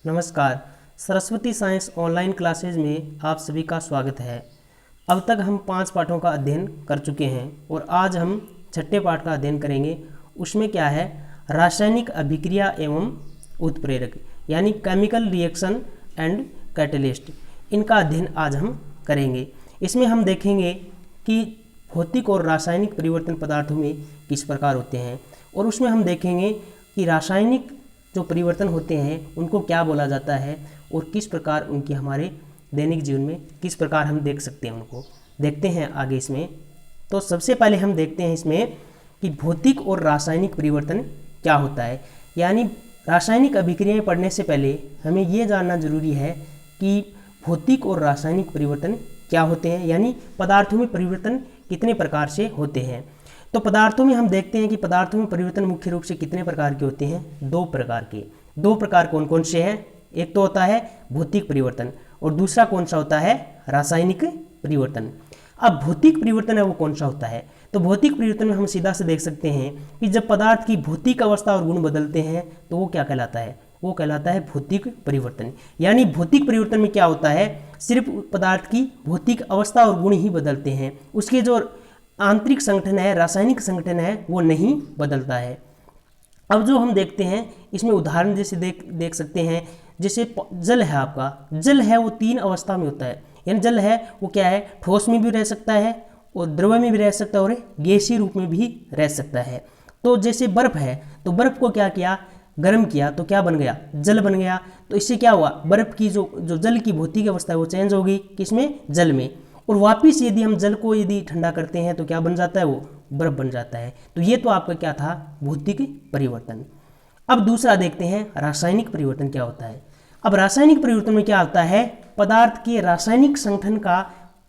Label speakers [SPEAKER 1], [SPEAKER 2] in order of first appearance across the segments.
[SPEAKER 1] नमस्कार। Saraswati science online classes में आप सभी का स्वागत है। अब तक हम 5 पाठों का अध्ययन कर चुके हैं और आज हम छठे पाठ का अध्ययन करेंगे। उसमें क्या है, रासायनिक अभिक्रिया एवं उत्प्रेरक यानी केमिकल रिएक्शन एंड कैटलिस्ट, इनका अध्ययन आज हम करेंगे। इसमें हम देखेंगे कि भौतिक और रासायनिक परिवर्तन पदार्थों में किस प्रकार होते हैं और उसमें हम देखेंगे कि रासायनिक जो परिवर्तन होते हैं उनको क्या बोला जाता है और किस प्रकार उनकी हमारे दैनिक जीवन में किस प्रकार हम देख सकते हैं। उनको देखते हैं आगे इसमें। तो सबसे पहले हम देखते हैं इसमें कि भौतिक और रासायनिक परिवर्तन क्या होता है। यानी रासायनिक अभिक्रियाएं पढ़ने से पहले हमें ये जानना जरूरी है कि भौतिक और रासायनिक परिवर्तन क्या होते हैं, यानी पदार्थों में परिवर्तन कितने प्रकार से होते हैं। तो पदार्थों में हम देखते हैं कि पदार्थों में परिवर्तन मुख्य रूप से कितने प्रकार के होते हैं, 2 प्रकार के। 2 प्रकार कौन कौन से हैं? एक तो होता है भौतिक परिवर्तन और दूसरा कौन सा होता है, रासायनिक परिवर्तन। अब भौतिक परिवर्तन है वो कौन सा होता है? तो भौतिक परिवर्तन में हम सीधा से देख सकते हैं कि जब पदार्थ की भौतिक अवस्था और गुण बदलते हैं तो वो क्या कहलाता है, वो कहलाता है भौतिक परिवर्तन। यानी भौतिक परिवर्तन में क्या होता है, सिर्फ पदार्थ की भौतिक अवस्था और गुण ही बदलते हैं, उसके जो आंतरिक संगठन है, रासायनिक संगठन है, वो नहीं बदलता है। अब जो हम देखते हैं इसमें उदाहरण जैसे देख सकते हैं, जैसे जल है, आपका जल है वो 3 अवस्था में होता है। यानी जल है वो क्या है, ठोस में भी रह सकता है और द्रव में भी रह सकता है और गैसीय रूप में भी रह सकता है। तो जैसे बर्फ है, तो बर्फ को क्या किया, गर्म किया तो क्या बन गया, जल बन गया। तो इससे क्या हुआ, बर्फ की जो जल की भौतिक अवस्था है वो चेंज हो गई किसमें, जल में। और वापिस यदि हम जल को यदि ठंडा करते हैं तो क्या बन जाता है, वो बर्फ बन जाता है। तो ये तो आपका क्या था, भौतिक परिवर्तन। अब दूसरा देखते हैं रासायनिक परिवर्तन क्या होता है। अब रासायनिक परिवर्तन में क्या होता है, पदार्थ के रासायनिक संगठन का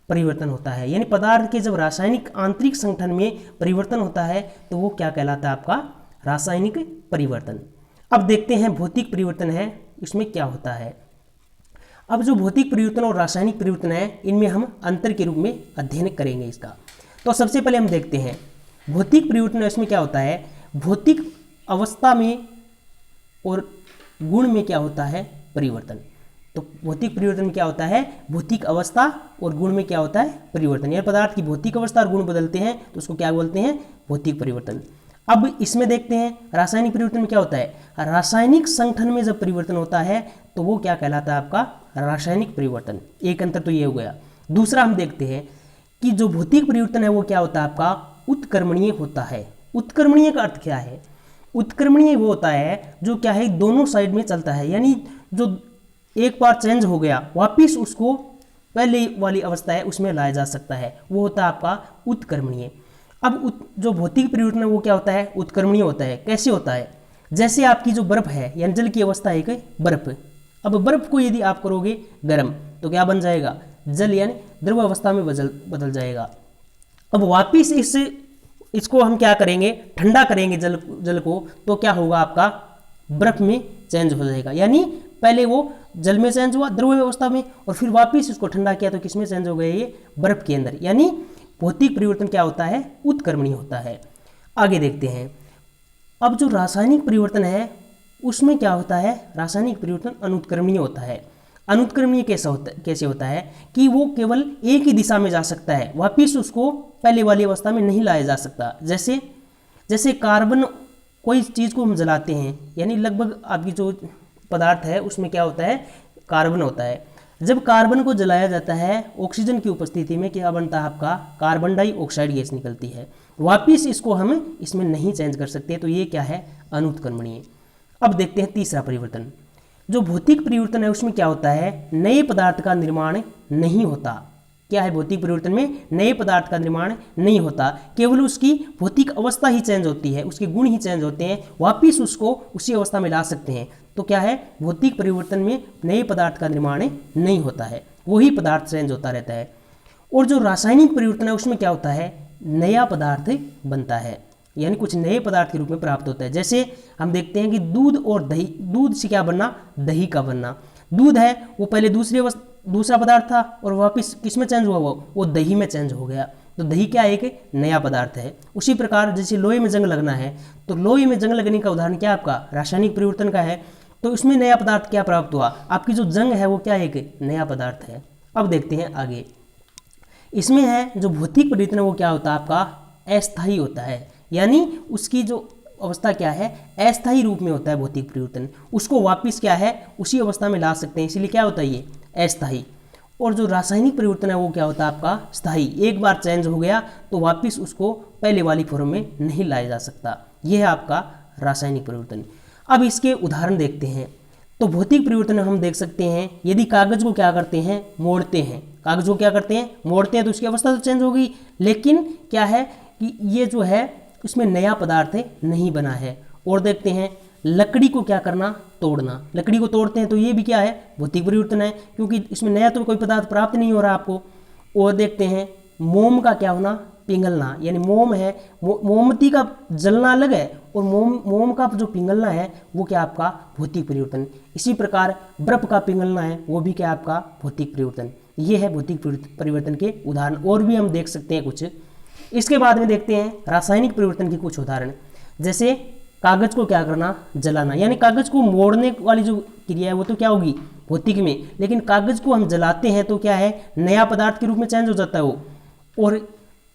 [SPEAKER 1] परिवर्तन होता है। यानी पदार्थ के जब रासायनिक आंतरिक संगठन में परिवर्तन होता है तो वो क्या कहलाता है, आपका रासायनिक परिवर्तन। अब देखते हैं भौतिक परिवर्तन है, इसमें क्या होता है। अब जो भौतिक परिवर्तन और रासायनिक परिवर्तन है इनमें हम अंतर के रूप में अध्ययन करेंगे इसका। तो सबसे पहले हम देखते हैं भौतिक परिवर्तन, इसमें क्या होता है, भौतिक अवस्था में और गुण में क्या होता है, परिवर्तन। तो भौतिक परिवर्तन में क्या होता है, भौतिक अवस्था और गुण में क्या होता है, परिवर्तन। यानी पदार्थ की भौतिक अवस्था और गुण बदलते हैं तो उसको क्या बोलते हैं, भौतिक परिवर्तन। अब इसमें देखते हैं रासायनिक परिवर्तन में क्या होता है, रासायनिक संगठन में जब परिवर्तन होता है तो वो क्या कहलाता है, आपका रासायनिक परिवर्तन। एक अंतर तो ये हो गया। दूसरा हम देखते हैं कि जो भौतिक परिवर्तन है वो क्या होता है, आपका उत्क्रमणीय होता है। उत्क्रमणीय का अर्थ क्या है, उत्क्रमणीय वो होता है जो क्या है, दोनों साइड में चलता है। यानी जो एक बार चेंज हो गया वापिस उसको पहले वाली अवस्था है उसमें लाया जा सकता है, वो होता है आपका उत्क्रमणीय। अब जो भौतिक परिवर्तन है वो क्या होता है, उत्क्रमणीय होता है। कैसे होता है, जैसे आपकी जो बर्फ है यानी जल की अवस्था है कि बर्फ, अब बर्फ को यदि आप करोगे गर्म तो क्या बन जाएगा, जल यानी द्रव अवस्था में बदल जाएगा। अब वापिस इसको हम क्या करेंगे, ठंडा करेंगे जल को, तो क्या होगा, आपका बर्फ में चेंज हो जाएगा। यानी पहले वो जल में चेंज हुआ द्रव अवस्था में और फिर वापिस इसको ठंडा किया तो किस में चेंज हो गया, ये बर्फ के अंदर। यानी भौतिक परिवर्तन क्या होता है, उत्क्रमणीय होता है। आगे देखते हैं अब जो रासायनिक परिवर्तन है उसमें क्या होता है, रासायनिक परिवर्तन अनुत्क्रमणीय होता है। अनुत्क्रमणीय कैसे होता है कि वो केवल एक ही दिशा में जा सकता है, वापिस उसको पहले वाली अवस्था में नहीं लाया जा सकता। जैसे कार्बन, कोई चीज़ को हम जलाते हैं यानी लगभग आपकी जो पदार्थ है उसमें क्या होता है, कार्बन होता है। जब कार्बन को जलाया जाता है ऑक्सीजन की उपस्थिति में क्या बनता है, आपका कार्बन डाइऑक्साइड गैस निकलती है, वापिस इसको हम इसमें नहीं चेंज कर सकते। तो ये क्या है, अनुत्क्रमणीय। अब देखते हैं तीसरा परिवर्तन। जो भौतिक परिवर्तन है उसमें क्या होता है, नए पदार्थ का निर्माण नहीं होता। क्या है, भौतिक परिवर्तन में नए पदार्थ का निर्माण नहीं होता, केवल उसकी भौतिक अवस्था ही चेंज होती है, उसके गुण ही चेंज होते हैं, वापिस उसको उसी अवस्था में ला सकते हैं। तो क्या है, भौतिक परिवर्तन में नए पदार्थ का निर्माण नहीं होता है, वही पदार्थ चेंज होता रहता है। और जो रासायनिक परिवर्तन है उसमें क्या होता है, नया पदार्थ बनता है, यानी कुछ नए पदार्थ के रूप में प्राप्त होता है। जैसे हम देखते हैं कि दूध और दही, दूध से क्या बनना, दही का बनना। दूध है वो पहले दूसरा पदार्थ था और वापस किस में चेंज हुआ, वो दही में चेंज हो गया। तो दही क्या है, एक नया पदार्थ है। उसी प्रकार जैसे लोहे में जंग लगना है, तो लोहे में जंग लगने का उदाहरण क्या आपका, रासायनिक परिवर्तन का है। तो इसमें नया पदार्थ क्या प्राप्त हुआ, आपकी जो जंग है वो क्या है, एक नया पदार्थ है। अब देखते हैं आगे, इसमें है जो भौतिक परिवर्तन है वो क्या होता है आपका, अस्थायी होता है, यानी उसकी जो अवस्था क्या है, अस्थायी रूप में होता है भौतिक परिवर्तन, उसको वापस क्या है उसी अवस्था में ला सकते हैं, इसलिए क्या होता है ये अस्थायी। और जो रासायनिक परिवर्तन है वो क्या होता है आपका स्थायी, एक बार चेंज हो गया तो वापस उसको पहले वाली फॉर्म में नहीं लाया जा सकता, यह है आपका रासायनिक परिवर्तन। अब इसके उदाहरण देखते हैं। तो भौतिक परिवर्तन हम देख सकते हैं, यदि कागज को क्या करते हैं, मोड़ते हैं, कागज को क्या करते हैं, मोड़ते हैं, तो उसकी अवस्था तो चेंज हो गई, लेकिन क्या है कि ये जो है इसमें नया पदार्थ नहीं बना है। और देखते हैं लकड़ी को क्या करना, तोड़ना, लकड़ी को तोड़ते हैं तो ये भी क्या है भौतिक परिवर्तन है, क्योंकि इसमें नया तो कोई पदार्थ प्राप्त नहीं हो रहा आपको। और देखते हैं मोम का क्या होना, पिघलना, यानी मोम है, मोमबत्ती का जलना अलग है और मोम का जो पिघलना है वो क्या आपका भौतिक परिवर्तन। इसी प्रकार बर्फ का पिघलना है वो भी क्या आपका भौतिक परिवर्तन। ये है भौतिक परिवर्तन के उदाहरण, और भी हम देख सकते हैं कुछ। इसके बाद में देखते हैं रासायनिक परिवर्तन के कुछ उदाहरण, जैसे कागज को क्या करना, जलाना, यानी कागज को मोड़ने वाली जो क्रिया है वो तो क्या होगी भौतिक में, लेकिन कागज को हम जलाते हैं तो क्या है नया पदार्थ के रूप में चेंज हो जाता है वो। और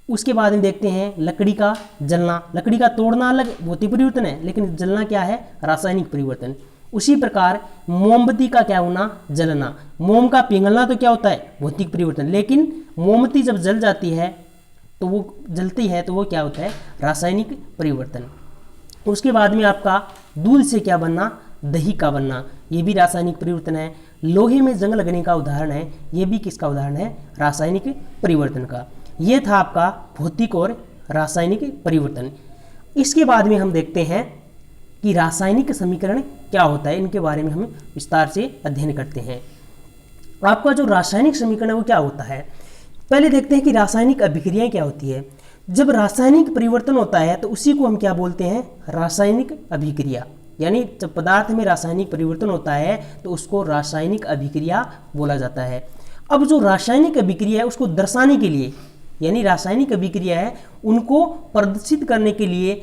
[SPEAKER 1] उसके बाद में देखते हैं लकड़ी का जलना, लकड़ी का तोड़ना अलग भौतिक परिवर्तन है, लेकिन जलना क्या है रासायनिक परिवर्तन। उसी प्रकार मोमबत्ती का क्या होना, जलना, मोम का पिघलना तो क्या होता है भौतिक परिवर्तन, लेकिन मोमबत्ती जब जल जाती है तो वो जलती है तो वो क्या होता है रासायनिक परिवर्तन। उसके बाद में आपका दूध से क्या बनना, दही का बनना, ये भी रासायनिक परिवर्तन है। लोहे में जंग लगने का उदाहरण है, ये भी किसका उदाहरण है, रासायनिक परिवर्तन का। ये था आपका भौतिक और रासायनिक परिवर्तन। इसके बाद में हम देखते हैं कि रासायनिक समीकरण क्या होता है, इनके बारे में हम विस्तार से अध्ययन करते हैं। आपका जो रासायनिक समीकरण है वो क्या होता है, पहले देखते हैं कि रासायनिक अभिक्रियाएं क्या होती है। जब रासायनिक परिवर्तन होता है तो उसी को हम क्या बोलते हैं, रासायनिक अभिक्रिया, यानी जब पदार्थ में रासायनिक परिवर्तन होता है तो उसको रासायनिक अभिक्रिया बोला जाता है। अब जो रासायनिक अभिक्रिया है उसको दर्शाने के लिए, यानी रासायनिक अभिक्रिया है उनको प्रदर्शित करने के लिए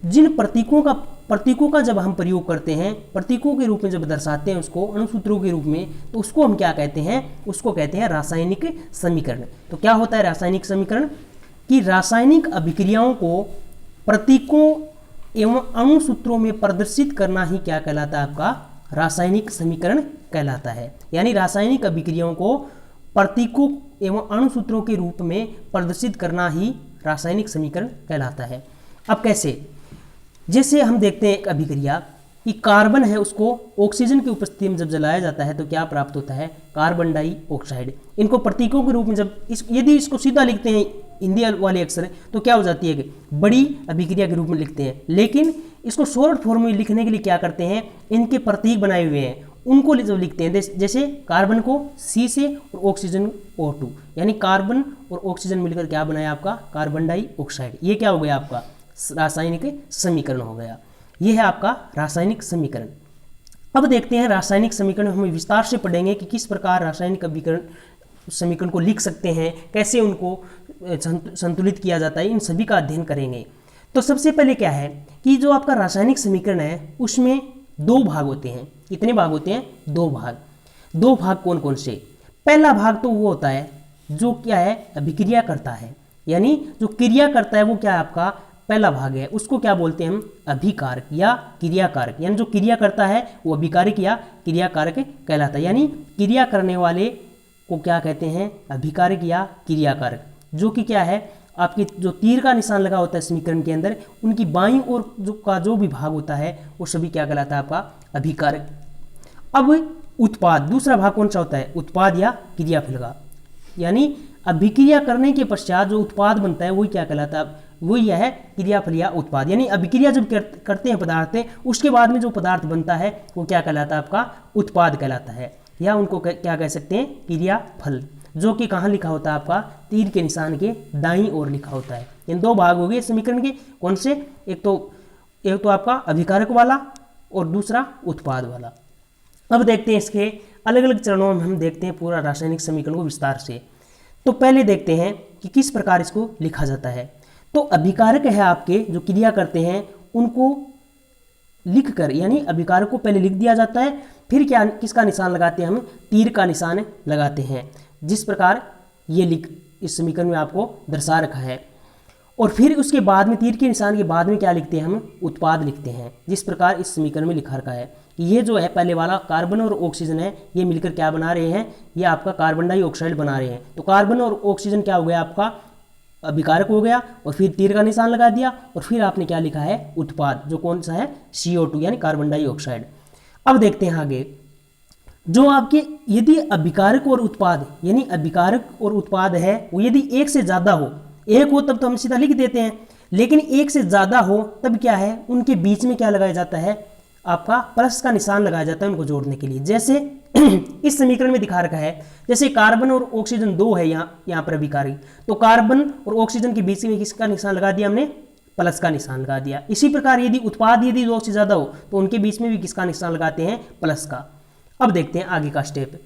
[SPEAKER 1] जिन प्रतीकों का जब हम प्रयोग करते हैं, प्रतीकों के रूप में जब दर्शाते हैं उसको अणुसूत्रों के रूप में, तो उसको हम क्या कहते हैं, उसको कहते हैं रासायनिक समीकरण। तो क्या होता है रासायनिक समीकरण, कि रासायनिक अभिक्रियाओं को प्रतीकों एवं अणुसूत्रों में प्रदर्शित करना ही क्या कहलाता है, आपका रासायनिक समीकरण कहलाता है। यानी रासायनिक अभिक्रियाओं को प्रतीकों एवं अणुसूत्रों के रूप में प्रदर्शित करना ही रासायनिक समीकरण कहलाता है। अब कैसे, जैसे हम देखते हैं एक अभिक्रिया कि कार्बन है उसको ऑक्सीजन की उपस्थिति में जब जलाया जाता है तो क्या प्राप्त होता है, कार्बन डाइऑक्साइड। इनको प्रतीकों के रूप में जब यदि इसको सीधा लिखते हैं हिंदी वाले अक्षर तो क्या हो जाती है कि बड़ी अभिक्रिया के रूप में लिखते हैं, लेकिन इसको शॉर्ट फॉर्म में लिखने के लिए क्या करते हैं, इनके प्रतीक बनाए हुए हैं उनको जब लिखते हैं, जैसे कार्बन को C से और ऑक्सीजन O2, यानी कार्बन और ऑक्सीजन मिलकर क्या बनाया आपका कार्बन डाइऑक्साइड। ये क्या हो गया आपका रासायनिक समीकरण हो गया। यह है आपका रासायनिक समीकरण। अब देखते हैं रासायनिक समीकरण हम विस्तार से पढ़ेंगे कि किस प्रकार रासायनिक समीकरण को लिख सकते हैं, कैसे उनको संतुलित किया जाता है, इन सभी का अध्ययन करेंगे। तो सबसे पहले क्या है कि जो आपका रासायनिक समीकरण है उसमें दो भाग होते हैं। कितने भाग होते हैं, दो भाग। दो भाग कौन कौन से, पहला भाग तो वो होता है जो क्या है अभिक्रिया करता है, यानी जो क्रिया करता है वो क्या है आपका पहला भाग है, उसको क्या बोलते हैं हम अभिकारक या क्रियाकारक। यानी जो क्रिया करता है वो अभिकारक या क्रियाकारक कहलाता है, यानी क्रिया करने वाले को क्या कहते हैं अभिकारक या क्रियाकारक। जो कि क्या है आपकी जो तीर का निशान लगा होता है समीकरण के अंदर, उनकी बाईं ओर जो भी भाग होता है वो सभी क्या कहलाता है आपका अभिकारक। अब उत्पाद, दूसरा भाग कौन सा होता है, उत्पाद या क्रियाफल का, यानी अभिक्रिया करने के पश्चात जो उत्पाद बनता है वही क्या कहलाता है, वही है क्रियाफल या उत्पाद। यानी अभिक्रिया जब करते हैं पदार्थ उसके बाद में जो पदार्थ बनता है वो क्या कहलाता है आपका उत्पाद कहलाता है, या उनको क्या कह सकते हैं क्रियाफल, जो कि कहाँ लिखा होता है आपका तीर के निशान के दाईं ओर लिखा होता है। इन दो भाग हो गए समीकरण के, कौन से, एक तो आपका अभिकारक वाला और दूसरा उत्पाद वाला। अब देखते हैं इसके अलग अलग चरणों में हम देखते हैं पूरा रासायनिक समीकरण को विस्तार से। तो पहले देखते हैं कि किस प्रकार इसको लिखा जाता है। तो अभिकारक है आपके जो क्रिया करते हैं उनको लिख कर, यानी अभिकारक को पहले लिख दिया जाता है, फिर क्या किसका निशान लगाते हैं हम, तीर का निशान लगाते हैं, जिस प्रकार ये लिख इस समीकरण में आपको दर्शा रखा है। और फिर उसके बाद में तीर के निशान के बाद में क्या लिखते हैं, हम उत्पाद लिखते हैं, जिस प्रकार इस समीकरण में लिखा रखा है कि ये जो है पहले वाला कार्बन और ऑक्सीजन है, ये मिलकर क्या बना रहे हैं, ये आपका कार्बन डाइऑक्साइड बना रहे हैं। तो कार्बन और ऑक्सीजन क्या हो गया, आपका अभिकारक हो गया, और फिर तीर का निशान लगा दिया, और फिर आपने क्या लिखा है, उत्पाद, जो कौन सा है, CO2 यानी कार्बन डाइऑक्साइड। अब देखते हैं आगे, जो आपके यदि अभिकारक और उत्पाद, यानी अभिकारक और उत्पाद है वो यदि एक से ज़्यादा हो, एक हो तब तो हम सीधा लिख देते हैं, लेकिन एक से ज़्यादा हो तब क्या है, उनके बीच में क्या लगाया जाता है, आपका प्लस का निशान लगाया जाता है उनको जोड़ने के लिए। जैसे इस समीकरण में दिखा रखा है, जैसे कार्बन और ऑक्सीजन 2 है यहाँ पर अभिकारक, तो कार्बन और ऑक्सीजन के बीच में किसका निशान लगा दिया हमने, प्लस का निशान लगा दिया। इसी प्रकार यदि उत्पाद यदि 2 से ज़्यादा हो तो उनके बीच में भी किसका निशान लगाते हैं, प्लस का। अब देखते हैं आगे का स्टेप।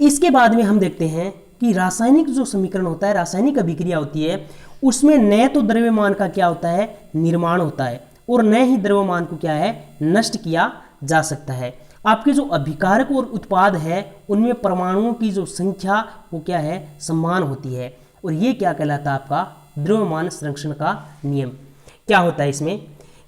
[SPEAKER 1] इसके बाद में हम देखते हैं कि रासायनिक जो समीकरण होता है, रासायनिक अभिक्रिया होती है, उसमें न तो द्रव्यमान का क्या होता है, निर्माण होता है, और न ही द्रव्यमान को क्या है, नष्ट किया जा सकता है। आपके जो अभिकारक और उत्पाद है उनमें परमाणुओं की जो संख्या वो क्या है, समान होती है, और ये क्या कहलाता है, आपका द्रव्यमान संरक्षण का नियम। क्या होता है इसमें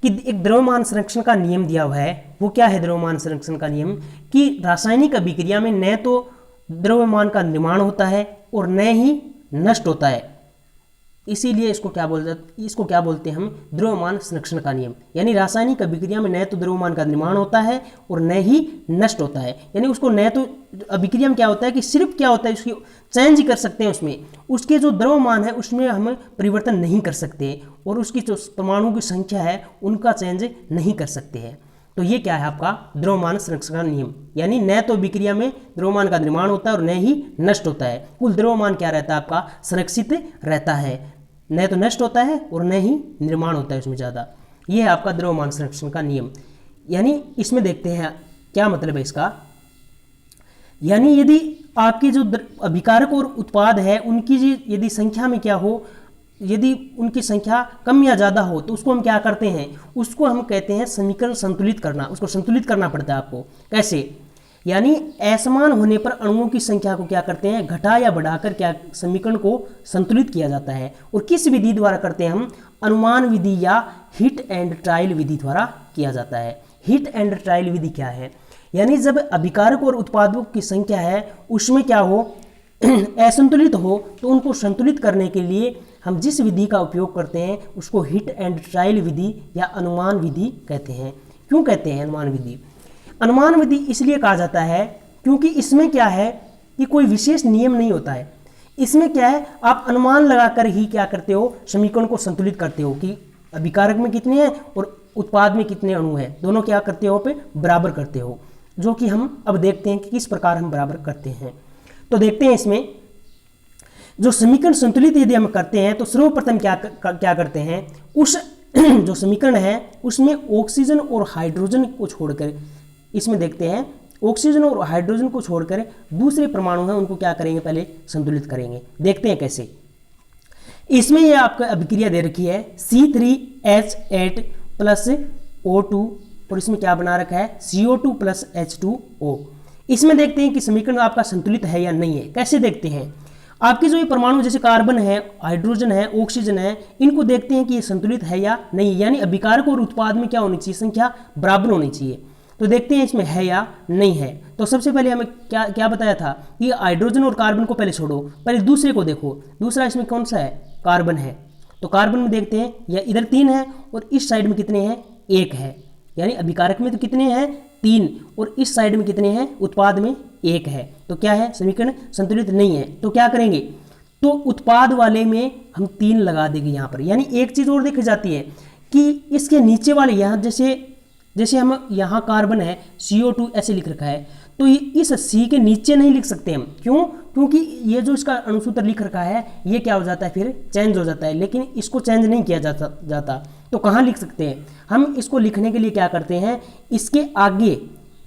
[SPEAKER 1] कि एक द्रव्यमान संरक्षण का नियम दिया हुआ है, वो क्या है द्रव्यमान संरक्षण का नियम, कि रासायनिक अभिक्रिया में न तो द्रव्यमान का निर्माण होता है और न ही नष्ट होता है, इसीलिए इसको क्या बोलते हैं हम, द्रव्यमान संरक्षण का नियम। यानी रासायनिक अभिक्रिया में न तो द्रव्यमान का निर्माण होता है और न ही नष्ट होता है, यानी उसको न तो अभिक्रिया में क्या होता है कि सिर्फ क्या होता है, उसकी चेंज कर सकते हैं, उसमें उसके जो द्रव्यमान है उसमें हम परिवर्तन नहीं कर सकते, और उसकी जो परमाणु की संख्या है उनका चेंज नहीं कर सकते हैं। तो ये क्या है आपका द्रव्यमान संरक्षण का नियम, यानी न तो अभिक्रिया में द्रव्यमान का निर्माण होता है और न ही नष्ट होता है, कुल द्रव्यमान क्या रहता है, आपका संरक्षित रहता है, न तो नष्ट होता है और न ही निर्माण होता है उसमें ज़्यादा। ये है आपका द्रव्यमान संरक्षण का नियम। यानी इसमें देखते हैं क्या मतलब है इसका, यानी यदि आपके जो अभिकारक और उत्पाद है उनकी यदि संख्या में क्या हो, यदि उनकी संख्या कम या ज़्यादा हो तो उसको हम क्या करते हैं, उसको हम कहते हैं समीकरण संतुलित करना, उसको संतुलित करना पड़ता है आपको। कैसे, यानी असमान होने पर अणुओं की संख्या को क्या करते हैं, घटा या बढ़ाकर क्या समीकरण को संतुलित किया जाता है। और किस विधि द्वारा करते हैं हम, अनुमान विधि या हिट एंड ट्रायल विधि द्वारा किया जाता है। हिट एंड ट्रायल विधि क्या है, यानी जब अभिकारक और उत्पादों की संख्या है उसमें क्या हो, असंतुलित हो, तो उनको संतुलित करने के लिए हम जिस विधि का उपयोग करते हैं उसको हिट एंड ट्रायल विधि या अनुमान विधि कहते हैं। क्यों कहते हैं अनुमान विधि, अनुमान विधि इसलिए कहा जाता है क्योंकि इसमें क्या है कि कोई विशेष नियम नहीं होता है, इसमें क्या है आप अनुमान लगाकर ही क्या करते हो, समीकरण को संतुलित करते हो कि अभिकारक में कितने हैं और उत्पाद में कितने अणु हैं, दोनों क्या करते हो पे बराबर करते हो, जो कि हम अब देखते हैं कि किस प्रकार हम बराबर करते हैं। तो देखते हैं इसमें जो समीकरण संतुलित यदि हम करते हैं तो सर्वप्रथम क्या करते हैं, उस जो समीकरण है उसमें ऑक्सीजन और हाइड्रोजन को छोड़कर, इसमें देखते हैं ऑक्सीजन और हाइड्रोजन को छोड़कर दूसरे परमाणु हैं उनको क्या करेंगे, पहले संतुलित करेंगे। देखते हैं कैसे। इसमें ये आपका अभिक्रिया दे रखी है C3H8 प्लस O2 और इसमें क्या बना रखा है CO2 प्लस H2O। इसमें देखते हैं कि समीकरण आपका संतुलित है या नहीं है। कैसे देखते हैं, आपके जो ये परमाणु जैसे कार्बन है, हाइड्रोजन है, ऑक्सीजन है, इनको देखते हैं कि ये संतुलित है या नहीं, यानी अभिकारक और उत्पाद में क्या होनी चाहिए, संख्या बराबर होनी चाहिए। तो देखते हैं इसमें है या नहीं है। तो सबसे पहले हमें क्या बताया था कि हाइड्रोजन और कार्बन को पहले छोड़ो, पहले दूसरे को देखो। दूसरा इसमें कौन सा है, कार्बन है, तो कार्बन में देखते हैं या इधर 3 है और इस साइड में कितने हैं, 1 है, यानी अभिकारक में तो कितने हैं 3 और इस साइड में कितने हैं, उत्पाद में 1 है। तो क्या है, समीकरण संतुलित नहीं है। तो क्या करेंगे, तो उत्पाद वाले में हम 3 लगा देंगे यहाँ पर। यानी एक चीज़ और देखी जाती है कि इसके नीचे वाले यहाँ जैसे हम यहाँ कार्बन है CO2 ऐसे लिख रखा है, तो ये इस C के नीचे नहीं लिख सकते हम। क्यों, क्योंकि ये जो इसका अणुसूत्र लिख रखा है ये क्या हो जाता है, फिर चेंज हो जाता है, लेकिन इसको चेंज नहीं किया जाता। तो कहाँ लिख सकते हैं हम, इसको लिखने के लिए क्या करते हैं, इसके आगे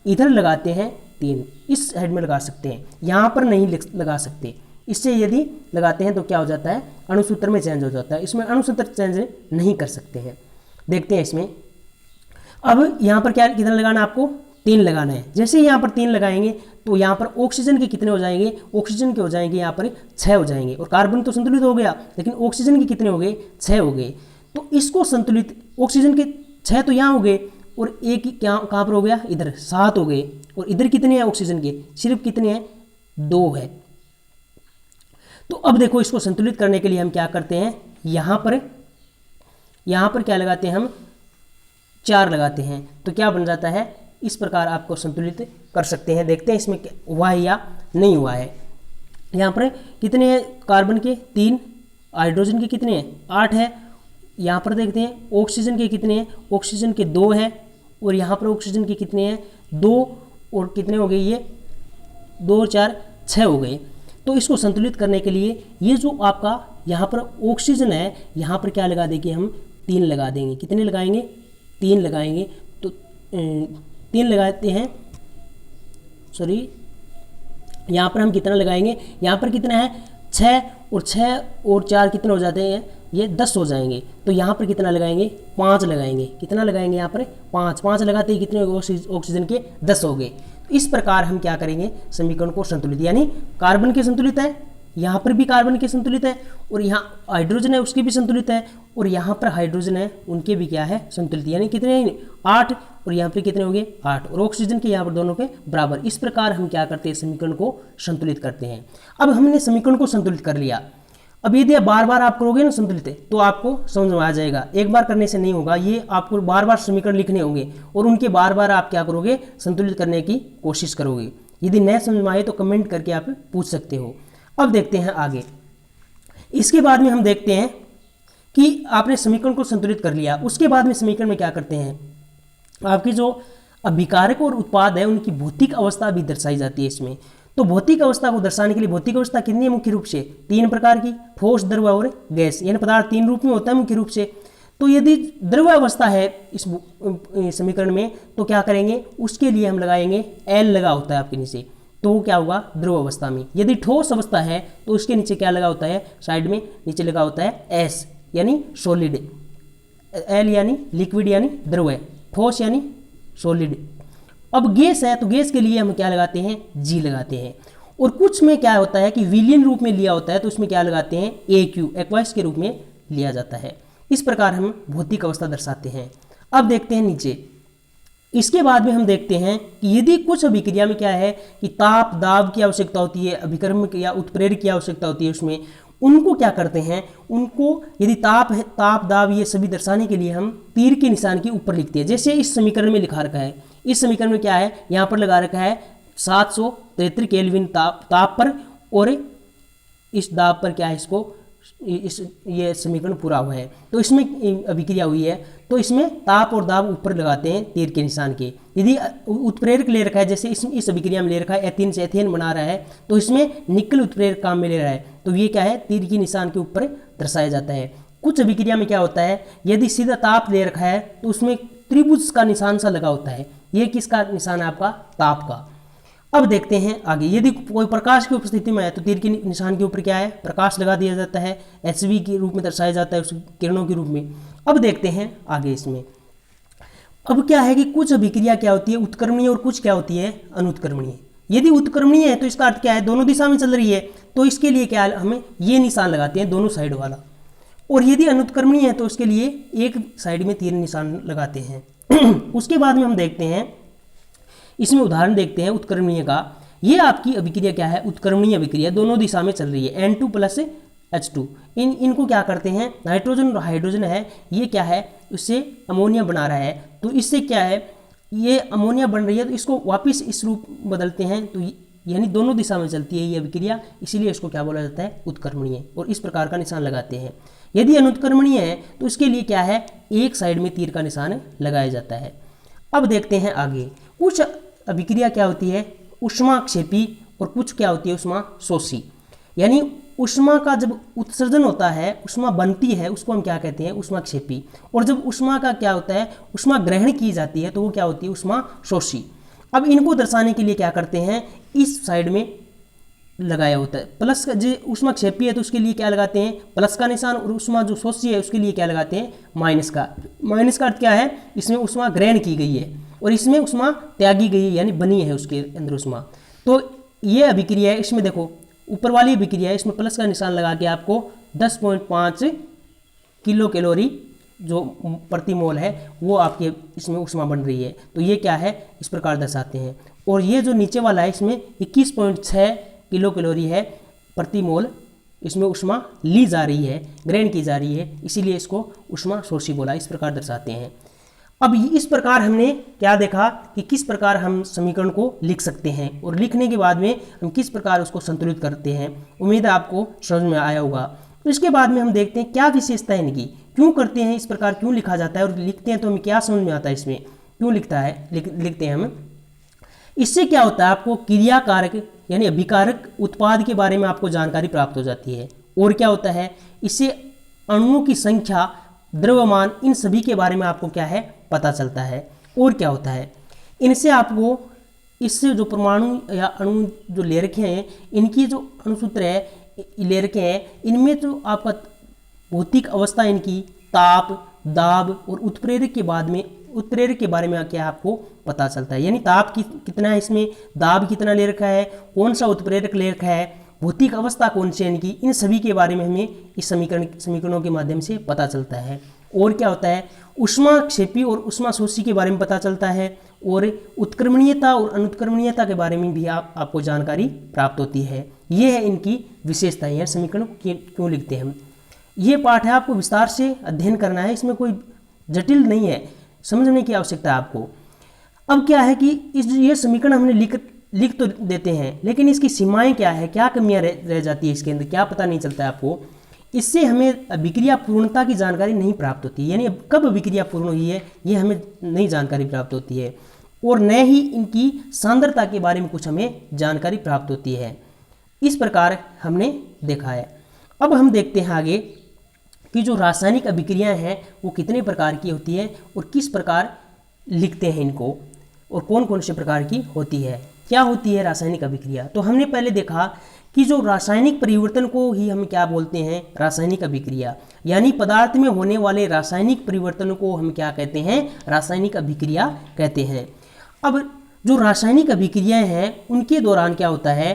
[SPEAKER 1] इधर लगाते हैं 3, इस साइड में लगा सकते हैं, यहाँ पर नहीं लगा सकते। इससे यदि लगाते हैं तो क्या हो जाता है, अणुसूत्र में चेंज हो जाता है, इसमें अणुसूत्र चेंज नहीं कर सकते हैं। देखते हैं इसमें। अब यहाँ पर क्या कितना लगाना है आपको, 3 लगाना है। जैसे ही यहाँ पर 3 लगाएंगे तो यहाँ पर ऑक्सीजन के कितने हो जाएंगे, ऑक्सीजन के हो जाएंगे यहाँ पर 6 हो जाएंगे, और कार्बन तो संतुलित हो गया, लेकिन ऑक्सीजन के कितने हो गए, 6 हो गए। तो इसको संतुलित, ऑक्सीजन के 6 तो यहाँ हो गए, और एक क्या कहाँ पर हो गया, इधर 7 हो गए, और इधर कितने हैं ऑक्सीजन के, सिर्फ कितने हैं, 2 है। तो अब देखो इसको संतुलित करने के लिए हम क्या करते हैं, यहाँ पर क्या लगाते हैं हम, 4 लगाते हैं, तो क्या बन जाता है, इस प्रकार आपको संतुलित कर सकते हैं। देखते हैं इसमें हुआ है या नहीं हुआ है। यहाँ पर कितने हैं कार्बन के, 3, हाइड्रोजन के कितने हैं, 8 है। यहाँ पर देखते हैं ऑक्सीजन के कितने हैं, ऑक्सीजन के 2 हैं, और यहाँ पर ऑक्सीजन के कितने हैं, 2, और कितने हो गए ये, 2 4 6 हो गए। तो इसको संतुलित करने के लिए ये जो आपका यहाँ पर ऑक्सीजन है, यहाँ पर क्या लगा देंगे हम, 3 लगा देंगे। कितने लगाएंगे, 3 लगाएंगे। तो 3 लगाते हैं, सॉरी यहाँ पर हम कितना लगाएंगे, यहाँ पर कितना है, 6, और 6 और 4 कितने हो जाते हैं, ये 10 हो जाएंगे। तो यहाँ पर कितना लगाएंगे, 5 लगाएंगे। कितना लगाएंगे यहाँ पर, 5 लगाते ही कितने हो गए, ऑक्सीजन के 10 हो गए। तो इस प्रकार हम क्या करेंगे, समीकरण को संतुलित, यानी कार्बन के संतुलित है, यहाँ पर भी कार्बन के संतुलित है, और यहाँ हाइड्रोजन है उसके भी संतुलित है, और यहाँ पर हाइड्रोजन है उनके भी क्या है, संतुलित, यानी कितने 8, और यहाँ पर कितने हो गए 8, और ऑक्सीजन के यहाँ पर दोनों के बराबर। इस प्रकार हम क्या करते हैं, समीकरण को संतुलित करते हैं। अब हमने समीकरण को संतुलित कर लिया। अब यदि बार बार आप करोगे ना संतुलित, तो आपको समझ में आ जाएगा। एक बार करने से नहीं होगा, ये आपको बार बार समीकरण लिखने होंगे, और उनके बार बार आप क्या करोगे, संतुलित करने की कोशिश करोगे। यदि नहीं समझ में आए तो कमेंट करके आप पूछ सकते हो। अब देखते हैं आगे। इसके बाद में हम देखते हैं कि आपने समीकरण को संतुलित कर लिया, उसके बाद में समीकरण में क्या करते हैं, आपकी जो अभिकारक और उत्पाद है उनकी भौतिक अवस्था भी दर्शाई जाती है इसमें। तो भौतिक अवस्था को दर्शाने के लिए, भौतिक अवस्था कितनी है मुख्य रूप से, 3 प्रकार की, ठोस, द्रव और गैस, यानी पदार्थ 3 रूप में होता है मुख्य रूप से। तो यदि द्रव अवस्था है इस समीकरण में, तो क्या करेंगे, उसके लिए हम लगाएंगे L लगा होता है आपके नीचे, तो वो क्या होगा, द्रव अवस्था में। यदि ठोस अवस्था है तो उसके नीचे क्या लगा होता है, साइड में नीचे लगा होता है S यानी सॉलिड, L यानी लिक्विड यानी द्रव है, ठोस यानी सॉलिड। अब गैस है तो गैस के लिए हम क्या लगाते हैं, G लगाते हैं। और कुछ में क्या होता है कि विलयन रूप में लिया होता है तो उसमें क्या लगाते हैं, AQ, एक्वाइस के रूप में लिया जाता है। इस प्रकार हम भौतिक अवस्था दर्शाते हैं। अब देखते हैं नीचे। इसके बाद में हम देखते हैं कि यदि कुछ अभिक्रिया में क्या है कि ताप दाब की आवश्यकता होती है, अभिकर्म या उत्प्रेरक की आवश्यकता होती है, उसमें उनको क्या करते हैं, उनको यदि ताप है, ताप दाब ये सभी दर्शाने के लिए हम तीर के निशान के ऊपर लिखते हैं। जैसे इस समीकरण में लिखा रखा है, इस समीकरण में क्या है, यहाँ पर लगा रखा है 773 केल्विन ताप पर, और इस दाब पर क्या है, इसको ये समीकरण पूरा हुआ है। तो इसमें अभिक्रिया हुई है, तो इसमें ताप और दाब ऊपर लगाते हैं तीर के निशान के। यदि उत्प्रेरक ले रखा है, जैसे इस अभिक्रिया में ले रखा है एथेन से एथेन बना रहा है, तो इसमें निकल उत्प्रेरक काम में ले रहा है, तो ये क्या है, तीर के निशान के ऊपर दर्शाया जाता है। कुछ अभिक्रिया में क्या होता है, यदि सीधा ताप ले रखा है तो उसमें त्रिभुज का निशान सा लगा होता है, ये किसका निशान है, आपका ताप का। अब देखते हैं आगे। यदि कोई प्रकाश की उपस्थिति में है तो तीर के निशान के ऊपर क्या है, प्रकाश लगा दिया जाता है, HV के रूप में दर्शाया जाता है, उस किरणों के रूप में। अब देखते हैं आगे इसमें। अब क्या है कि कुछ अभिक्रिया क्या होती है, उत्क्रमणीय, और कुछ क्या होती है, अनुत्क्रमणीय। यदि उत्क्रमणीय है तो इसका अर्थ क्या है, दोनों दिशा में चल रही है, तो इसके लिए क्या है, हमें ये निशान लगाते हैं दोनों साइड वाला। और यदि अनुत्क्रमणीय है तो उसके लिए एक साइड में तीर निशान लगाते हैं। उसके बाद में हम देखते हैं, इसमें उदाहरण देखते हैं उत्क्रमणीय का। ये आपकी अभिक्रिया क्या है, उत्क्रमणीय अभिक्रिया, दोनों दिशा में चल रही है, N2 + H2। इनको क्या करते हैं, नाइट्रोजन और हाइड्रोजन है, ये क्या है, उससे अमोनिया बना रहा है, तो इससे क्या है, ये अमोनिया बन रही है, तो इसको वापस इस रूप बदलते हैं, तो यानी दोनों दिशा में चलती है ये अभिक्रिया, इसीलिए इसको क्या बोला जाता है, उत्क्रमणीय, और इस प्रकार का निशान लगाते हैं। यदि अनुत्क्रमणीय है तो इसके लिए क्या है, एक साइड में तीर का निशान लगाया जाता है। अब देखते हैं आगे। कुछ अभिक्रिया क्या होती है, ऊष्माक्षेपी, और कुछ क्या होती है, ऊष्मा शोषी। यानी ऊष्मा का जब उत्सर्जन होता है, ऊष्मा बनती है, उसको हम क्या कहते हैं, ऊष्माक्षेपी। और जब ऊष्मा का क्या होता है, ऊष्मा ग्रहण की जाती है, तो वो क्या होती है, ऊष्मा शोषी। अब इनको दर्शाने के लिए क्या करते हैं, इस साइड में लगाया होता है। प्लस का जो ऊष्माक्षेपी है तो उसके लिए क्या लगाते हैं, प्लस का निशान, और ऊष्मा जो शोषी है उसके लिए क्या लगाते हैं, माइनस का। माइनस का अर्थ क्या है, इसमें ऊष्मा ग्रहण की गई है और इसमें ऊष्मा त्यागी गई है, यानी बनी है उसके अंदर ऊष्मा। तो ये अभिक्रिया है, इसमें देखो ऊपर वाली अभिक्रिया है, इसमें प्लस का निशान लगा के आपको 10.5 किलो कैलोरी जो प्रति मोल है वो आपके इसमें ऊष्मा बन रही है। तो ये क्या है, इस प्रकार दर्शाते हैं। और ये जो नीचे वाला है इसमें 21.6 किलो कैलोरी है प्रति मोल, इसमें ऊष्मा ली जा रही है, ग्रहण की जा रही है, इसीलिए इसको ऊष्मा शोषी बोला, इस प्रकार दर्शाते हैं। अब इस प्रकार हमने क्या देखा कि किस प्रकार हम समीकरण को लिख सकते हैं और लिखने के बाद में हम किस प्रकार उसको संतुलित करते हैं। उम्मीद है आपको समझ में आया होगा। तो इसके बाद में हम देखते हैं क्या विशेषता है इनकी, क्यों करते हैं इस प्रकार, क्यों लिखा जाता है और लिखते हैं तो हमें क्या समझ में आता है, इसमें क्यों लिखते हैं हम। इससे क्या होता है, आपको क्रियाकारक यानी अभिकारक उत्पाद के बारे में आपको जानकारी प्राप्त हो जाती है। और क्या होता है, इससे अणुओं की संख्या, द्रव्यमान, इन सभी के बारे में आपको क्या है पता चलता है। और क्या होता है, इनसे आपको इससे जो परमाणु या अणु जो ले रखे हैं, इनकी जो अणुसूत्र है ले रखे हैं, इनमें जो आपका भौतिक अवस्था, इनकी ताप, दाब और उत्प्रेरक के बारे में क्या आपको पता चलता है। यानी ताप कितना है इसमें, दाब कितना ले रखा है, कौन सा उत्प्रेरक ले रखा है, भौतिक अवस्था कौन सी है इनकी, इन सभी के बारे में हमें इस समीकरणों के माध्यम से पता चलता है। और क्या होता है, ऊष्माक्षेपी और ऊष्माशोषी के बारे में पता चलता है, और उत्क्रमणीयता और अनुत्क्रमणीयता के बारे में भी आपको जानकारी प्राप्त होती है। ये है इनकी विशेषताएं, यह समीकरण क्यों लिखते हैं हम। ये पाठ है, आपको विस्तार से अध्ययन करना है, इसमें कोई जटिल नहीं है, समझने की आवश्यकता है आपको। अब क्या है कि ये समीकरण हमने लिख तो देते हैं, लेकिन इसकी सीमाएं क्या है, क्या कमियां रह जाती है इसके अंदर, क्या पता नहीं चलता है आपको। इससे हमें अभिक्रिया पूर्णता की जानकारी नहीं प्राप्त होती, यानी कब अभिक्रिया पूर्ण हुई है ये हमें नई जानकारी प्राप्त होती है, और न ही इनकी सांद्रता के बारे में कुछ हमें जानकारी प्राप्त होती है। इस प्रकार हमने देखा है। अब हम देखते हैं आगे कि जो रासायनिक अभिक्रियाएं हैं वो कितने प्रकार की होती है और किस प्रकार लिखते हैं इनको, और कौन कौन से प्रकार की होती है, क्या होती है रासायनिक अभिक्रिया। तो हमने पहले देखा कि जो रासायनिक परिवर्तन को ही हम क्या बोलते हैं, रासायनिक अभिक्रिया, यानी पदार्थ में होने वाले रासायनिक परिवर्तन को हम क्या कहते हैं, रासायनिक अभिक्रिया कहते हैं। अब जो रासायनिक अभिक्रियाएं हैं उनके दौरान क्या होता है,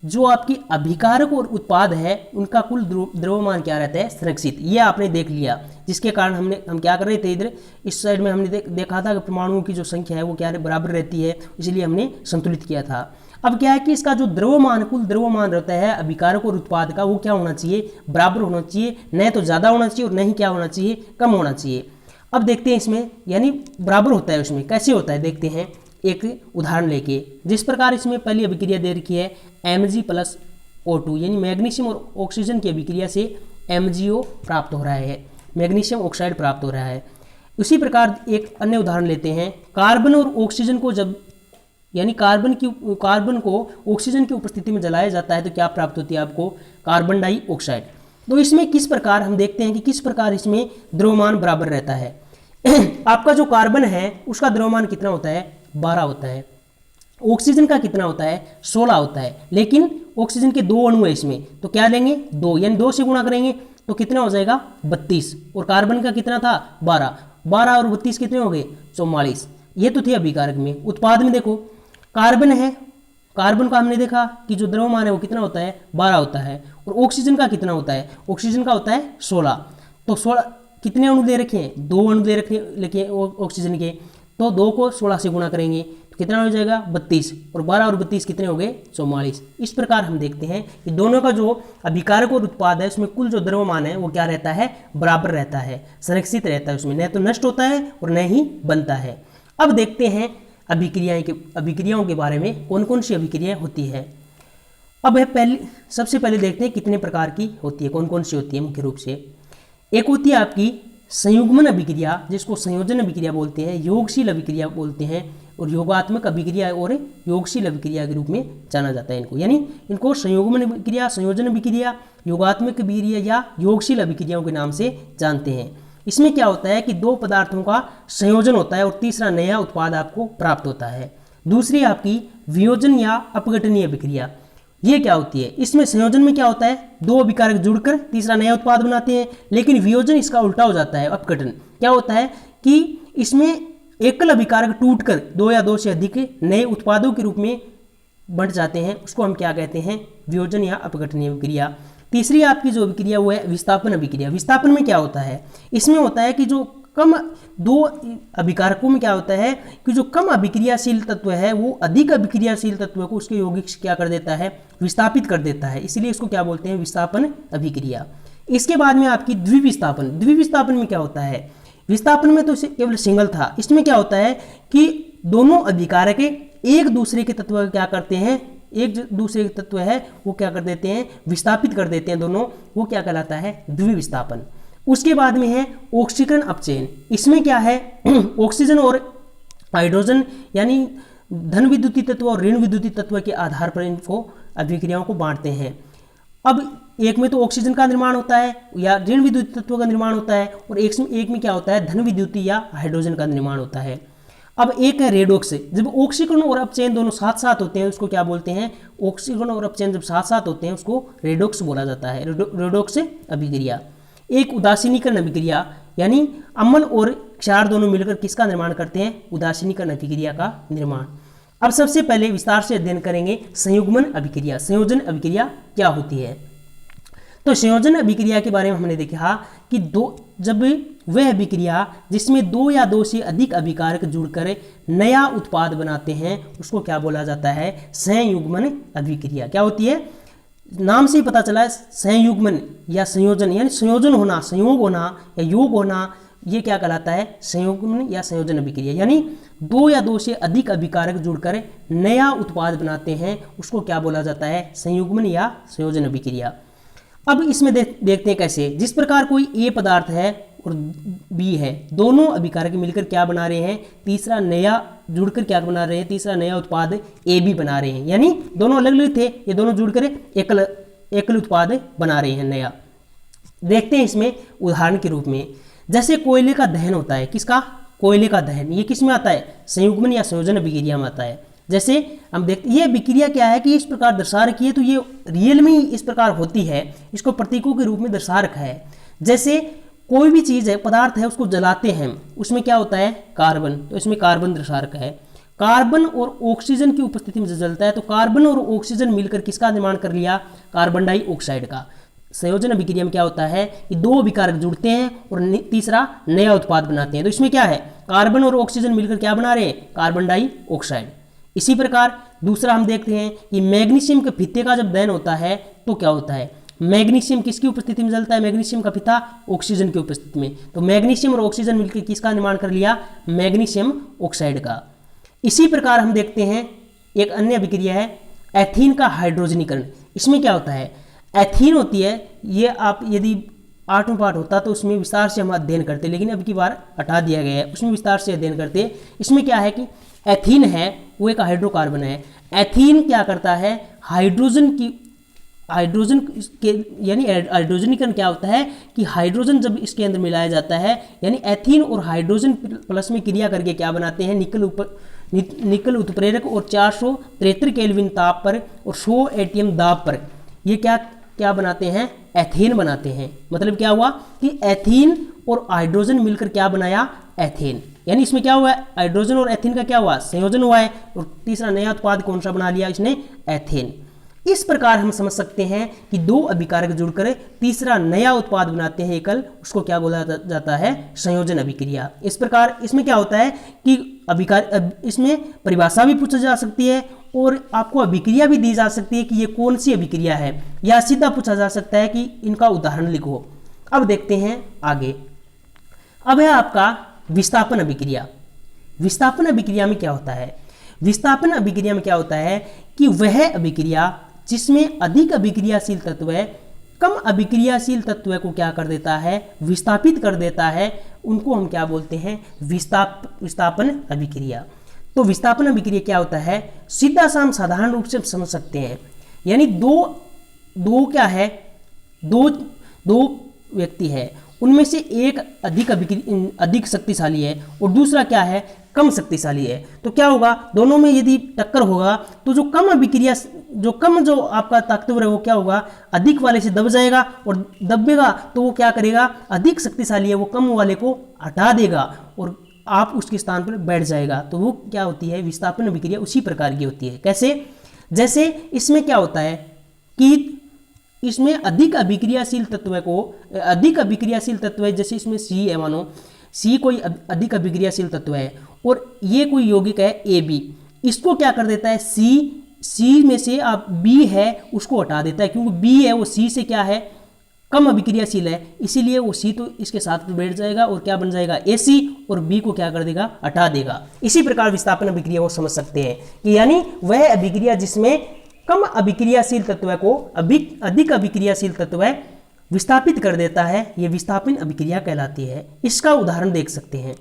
[SPEAKER 1] जो आपकी अभिकारक और उत्पाद है उनका कुल द्रव्यमान क्या रहता है, संरक्षित। ये आपने देख लिया, जिसके कारण हम क्या कर रहे थे, इधर इस साइड में हमने देखा था कि परमाणुओं की जो संख्या है वो क्या बराबर रहती है, इसलिए हमने संतुलित किया था। अब क्या है कि इसका जो द्रव्यमान, कुल द्रव्यमान रहता है अभिकारक और उत्पाद का, वो क्या होना चाहिए, बराबर होना चाहिए, न तो ज़्यादा होना चाहिए और न ही क्या होना चाहिए, कम होना चाहिए। अब देखते हैं इसमें, यानी बराबर होता है उसमें, कैसे होता है देखते हैं एक उदाहरण लेके। जिस प्रकार इसमें पहली अभिक्रिया दे रखी है Mg+O2, यानी मैग्नीशियम और ऑक्सीजन की अभिक्रिया से MgO प्राप्त हो रहा है, मैग्नीशियम ऑक्साइड प्राप्त हो रहा है। उसी प्रकार एक अन्य उदाहरण लेते हैं, कार्बन और ऑक्सीजन को जब, यानी कार्बन को ऑक्सीजन की उपस्थिति में जलाया जाता है तो क्या प्राप्त होती है आपको, कार्बन डाइऑक्साइड। तो इसमें किस प्रकार हम देखते हैं कि किस प्रकार इसमें द्रव्यमान बराबर रहता है। आपका जो कार्बन है उसका द्रव्यमान कितना होता है, 12 होता है। ऑक्सीजन का कितना होता है, 16 होता है। लेकिन ऑक्सीजन के 2 अणु है इसमें, तो क्या लेंगे 2, यानी 2 से गुणा करेंगे तो कितना हो जाएगा 32, और कार्बन का कितना था 12 और 32 कितने हो गए 44। ये तो थे अभिकारक में। उत्पाद में देखो कार्बन है, कार्बन का हमने देखा कि जो द्रव्यमान है वो कितना होता है 12 होता है, और ऑक्सीजन का कितना होता है, ऑक्सीजन का होता है 16। तो 16 कितने अणु दे रखे हैं, 2 अणु दे रखे ऑक्सीजन के, तो 2 को 16 से गुणा करेंगे तो कितना हो जाएगा 32, और 12 और 32 कितने हो गए 44। इस प्रकार हम देखते हैं कि दोनों का जो अभिकारक और उत्पाद है उसमें कुल जो द्रव्यमान है वो क्या रहता है, बराबर रहता है, संरक्षित रहता है, उसमें न तो नष्ट होता है और न ही बनता है। अब देखते हैं अभिक्रियाओं के बारे में, कौन कौन सी अभिक्रियाएं होती है। अब सबसे पहले देखते हैं कितने प्रकार की होती है, कौन कौन सी होती है। मुख्य रूप से एक होती है आपकी संयुग्मन अभिक्रिया, जिसको संयोजन अभिक्रिया बोलते हैं, योगशील अभिक्रिया बोलते हैं, और योगात्मक अभिक्रिया और योगशील अभिक्रिया के रूप में जाना जाता है इनको। यानी इनको संयुग्मन अभिक्रिया, संयोजन अभिक्रिया, योगात्मक अभिक्रिया या योगशील अभिक्रियाओं के नाम से जानते हैं। इसमें क्या होता है कि 2 पदार्थों का संयोजन होता है और तीसरा नया उत्पाद आपको प्राप्त होता है। दूसरी आपकी वियोजन या अपघटनीय अभिक्रिया, ये क्या होती है, इसमें संयोजन में क्या होता है, दो अभिकारक जुड़कर तीसरा नया उत्पाद बनाते हैं, लेकिन वियोजन इसका उल्टा हो जाता है, अपघटन। क्या होता है कि इसमें एकल अभिकारक टूटकर दो या दो से अधिक नए उत्पादों के रूप में बढ़ जाते हैं, उसको हम क्या कहते हैं, वियोजन या अपघटनीय अभिक्रिया। तीसरी आपकी जो अभिक्रिया वो है विस्थापन अभिक्रिया। विस्थापन में क्या होता है, इसमें होता है कि जो कम दो अभिकारकों में क्या होता है कि जो कम अभिक्रियाशील तत्व है वो अधिक अभिक्रियाशील तत्व को उसके यौगिक से क्या कर देता है, विस्थापित कर देता है, इसलिए इसको क्या बोलते हैं, विस्थापन अभिक्रिया। इसके बाद में आपकी द्विविस्थापन। द्विविस्थापन में क्या होता है, विस्थापन में तो केवल सिंगल था, इसमें क्या होता है कि दोनों अभिकारक एक दूसरे के तत्व क्या करते हैं, एक दूसरे के तत्व है वो क्या कर देते हैं, विस्थापित कर देते हैं दोनों, वो क्या कहलाता है, द्विविस्थापन। उसके बाद में है ऑक्सीकरण अपचयन। इसमें क्या है, ऑक्सीजन और हाइड्रोजन यानी धन विद्युतीय तत्व और ऋण विद्युतीय तत्व के आधार पर इनको अभिक्रियाओं को बांटते हैं। अब एक में तो ऑक्सीजन का निर्माण होता है या ऋण विद्युतीय तत्व का निर्माण होता है, और एक में क्या होता है, धन विद्युतीय या हाइड्रोजन का निर्माण होता है। अब एक है रेडॉक्स। जब ऑक्सीकरण और अपचयन दोनों साथ साथ होते हैं उसको क्या बोलते हैं, ऑक्सीकरण और अपचयन जब साथ साथ होते हैं उसको रेडॉक्स बोला जाता है, रेडॉक्स अभिक्रिया। एक उदासीनीकरण अभिक्रिया, यानी अम्ल और क्षार दोनों मिलकर किसका निर्माण करते हैं, उदासीनीकरण अभिक्रिया का निर्माण। अब सबसे पहले विस्तार से अध्ययन करेंगे संयुग्मन अभिक्रिया। संयोजन अभिक्रिया क्या होती है, तो संयोजन अभिक्रिया के बारे में हमने देखा कि जब वह अभिक्रिया जिसमें दो या दो से अधिक अभिकारक जुड़कर नया उत्पाद बनाते हैं उसको क्या बोला जाता है, संयुग्मन अभिक्रिया। क्या होती है, नाम से ही पता चला है, संयुग्मन या संयोजन यानी संयोजन होना, संयोग होना या योग होना, ये क्या कहलाता है, संयुग्मन या संयोजन अभिक्रिया। यानी दो या दो से अधिक अभिकारक जुड़कर नया उत्पाद बनाते हैं उसको क्या बोला जाता है, संयुग्मन या संयोजन अभिक्रिया। अब इसमें देखते हैं कैसे। जिस प्रकार कोई ए पदार्थ है और बी है, दोनों अभिकारक मिलकर क्या बना रहे हैं, तीसरा नया जुड़कर क्या बना रहे हैं, तीसरा नया उत्पाद ए बी बना रहे हैं। यानी दोनों अलग अलग थे, ये दोनों जुड़कर एकल उत्पाद बना रहे हैं नया। देखते हैं इसमें उदाहरण के रूप में, जैसे कोयले का दहन होता है, किसका, कोयले का दहन, ये किस में आता है, संयुग्मन या संयोजन अभिक्रिया में आता है। जैसे हम देखते ये अभिक्रिया क्या है कि इस प्रकार दर्शा रखी है, तो ये रियल में इस प्रकार होती है, इसको प्रतीकों के रूप में दर्शा रखा है। जैसे कोई भी चीज़ है, पदार्थ है, उसको जलाते हैं, उसमें क्या होता है, कार्बन, तो इसमें कार्बन दर्शा रखा है। कार्बन और ऑक्सीजन की उपस्थिति में जलता है, तो कार्बन और ऑक्सीजन मिलकर किसका निर्माण कर लिया, कार्बन डाइऑक्साइड का। संयोजन अभिक्रिया में क्या होता है कि दो अभिकारक जुड़ते हैं और तीसरा नया उत्पाद बनाते हैं, तो इसमें क्या है, कार्बन और ऑक्सीजन मिलकर क्या बना रहे हैं, कार्बन डाइऑक्साइड। इसी प्रकार दूसरा हम देखते हैं कि मैग्नीशियम के फीते का जब दहन होता है तो क्या होता है, मैग्नीशियम किसकी उपस्थिति में जलता है, मैग्नीशियम का फीता ऑक्सीजन की उपस्थिति में, तो मैग्नीशियम और ऑक्सीजन मिलकर किसका निर्माण कर लिया, मैग्नीशियम ऑक्साइड का। इसी प्रकार हम देखते हैं एक अन्य अभिक्रिया है एथीन का हाइड्रोजनीकरण। इसमें क्या होता है, एथीन होती है, ये आप यदि 8वां पाठ होता तो उसमें विस्तार से हम अध्ययन करते, लेकिन अब की बार हटा दिया गया है, उसमें विस्तार से अध्ययन करते। इसमें क्या है कि एथीन है वो एक हाइड्रोकार्बन है। एथीन क्या करता है, हाइड्रोजन के यानी हाइड्रोजनीकरण क्या होता है कि हाइड्रोजन जब इसके अंदर मिलाया जाता है, यानी एथीन और हाइड्रोजन प्लस में क्रिया करके क्या बनाते हैं, निकल उत्प्रेरक और 473 केल्विन ताप पर और 100 एटीएम दाब पर ये क्या बनाते हैं, एथेन बनाते हैं। मतलब क्या हुआ कि एथीन और हाइड्रोजन मिलकर क्या बनाया, एथेन। यानी इसमें क्या हुआ, हाइड्रोजन और एथेन का क्या हुआ, संयोजन हुआ है, और तीसरा नया उत्पाद कौन सा बना लिया इसने, एथेन। इस प्रकार हम समझ सकते हैं कि दो अभिकारक जुड़कर तीसरा नया उत्पाद बनाते हैं एकल, उसको क्या बोला जाता है, संयोजन अभिक्रिया। इस प्रकार इसमें क्या होता है कि इसमें परिभाषा भी पूछी जा सकती है और आपको अभिक्रिया भी दी जा सकती है कि ये कौन सी अभिक्रिया है, या सीधा पूछा जा सकता है कि इनका उदाहरण लिखो। अब देखते हैं आगे। अब है आपका विस्थापन अभिक्रिया। विस्थापन अभिक्रिया में क्या होता है, विस्थापन अभिक्रिया में क्या होता है कि वह अभिक्रिया जिसमें अधिक अभिक्रियाशील तत्व है कम अभिक्रियाशील तत्व को क्या कर देता है, विस्थापित कर देता है, उनको हम क्या बोलते हैं, विस्थापन अभिक्रिया। तो विस्थापन अभिक्रिया क्या होता है, सीधा सा हम साधारण रूप से समझ सकते हैं। यानी दो क्या है, दो व्यक्ति है, उनमें से एक अधिक शक्तिशाली है और दूसरा क्या है, कम शक्तिशाली है। तो क्या होगा, दोनों में यदि टक्कर होगा तो जो कम अभिक्रिया, जो आपका ताकतवर है वो क्या होगा, अधिक वाले से दब जाएगा, और दबेगा तो वो क्या करेगा, अधिक शक्तिशाली है वो कम वाले को हटा देगा और आप उसके स्थान पर बैठ जाएगा। तो वो क्या होती है, विस्थापन अभिक्रिया उसी प्रकार की होती है। कैसे, जैसे इसमें क्या होता है कि इसमें अधिक अभिक्रियाशील तत्व है, जैसे इसमें सी है, मानो सी कोई अधिक अभिक्रियाशील तत्व है और ये कोई यौगिक है ए बी, इसको क्या कर देता है, सी में से आप बी है उसको हटा देता है, क्योंकि बी है वो सी से क्या है, कम अभिक्रियाशील है, इसीलिए वो सी तो इसके साथ बैठ जाएगा और क्या बन जाएगा, एसी, और बी को क्या कर देगा, हटा देगा। इसी प्रकार विस्थापन अभिक्रिया को समझ सकते हैं कि यानी वह अभिक्रिया जिसमें कम अभिक्रियाशील तत्व को अधिक अभिक्रियाशील तत्व विस्थापित कर देता है, ये विस्थापन अभिक्रिया कहलाती है। इसका उदाहरण देख सकते हैं।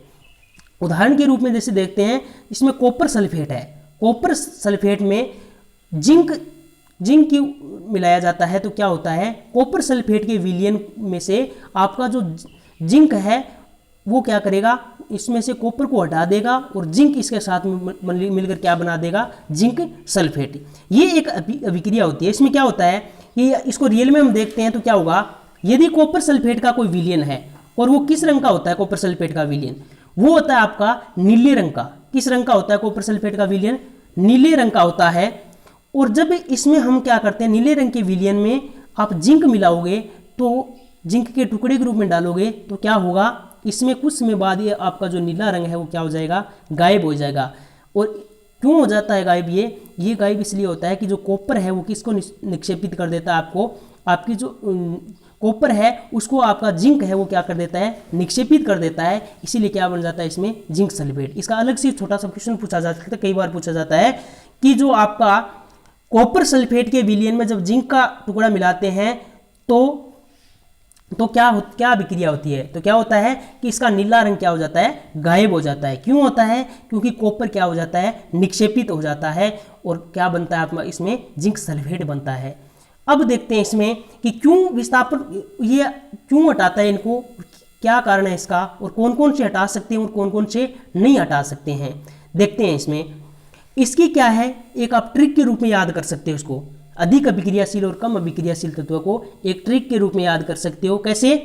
[SPEAKER 1] उदाहरण के रूप में जैसे देखते हैं, इसमें कॉपर सल्फेट है, कॉपर सल्फेट में जिंक की मिलाया जाता है, तो क्या होता है, कॉपर सल्फेट के विलयन में से आपका जो जिंक है वो क्या करेगा, इसमें से कॉपर को हटा देगा और जिंक इसके साथ मिलकर क्या बना देगा, जिंक सल्फेट। ये एक अभिक्रिया होती है। इसमें क्या होता है कि इसको रियल में हम देखते हैं तो क्या होगा, यदि कॉपर सल्फेट का कोई विलयन है और वो किस रंग का होता है, कॉपर सल्फेट का विलयन वो होता है आपका नीले रंग का। किस रंग का होता है कॉपर सल्फेट का विलयन, नीले रंग का होता है। और जब इसमें हम क्या करते हैं, नीले रंग के विलयन में आप जिंक मिलाओगे तो जिंक के टुकड़े के रूप में डालोगे तो क्या होगा, इसमें कुछ समय बाद ये आपका जो नीला रंग है वो क्या हो जाएगा, गायब हो जाएगा। और क्यों हो जाता है गायब, ये गायब इसलिए होता है कि जो कॉपर है वो किसको निक्षेपित कर देता है, आपको, आपकी जो कॉपर है उसको आपका जिंक है वो क्या कर देता है, निक्षेपित कर देता है, इसीलिए क्या बन जाता है इसमें जिंक सल्फेट। इसका अलग से छोटा सा क्वेश्चन पूछा जा सकता है, कई बार पूछा जाता है कि जो आपका कॉपर सल्फेट के विलयन में जब जिंक का टुकड़ा मिलाते हैं तो क्या अभिक्रिया होती है, तो क्या होता है कि इसका नीला रंग क्या हो जाता है, गायब हो जाता है। क्यों होता है, क्योंकि कॉपर क्या हो जाता है, निक्षेपित हो जाता है और क्या बनता है आपका, इसमें जिंक सल्फेट बनता है। अब देखते हैं इसमें कि क्यों विस्थापन, ये क्यों हटाता है इनको, क्या कारण है इसका, और कौन कौन से हटा सकते हैं और कौन कौन से नहीं हटा सकते हैं। देखते हैं इसमें, इसकी क्या है, एक आप ट्रिक के रूप में याद कर सकते हो इसको, अधिक अभिक्रियाशील और कम अभिक्रियाशील तत्व को एक ट्रिक के रूप में याद कर सकते हो। कैसे,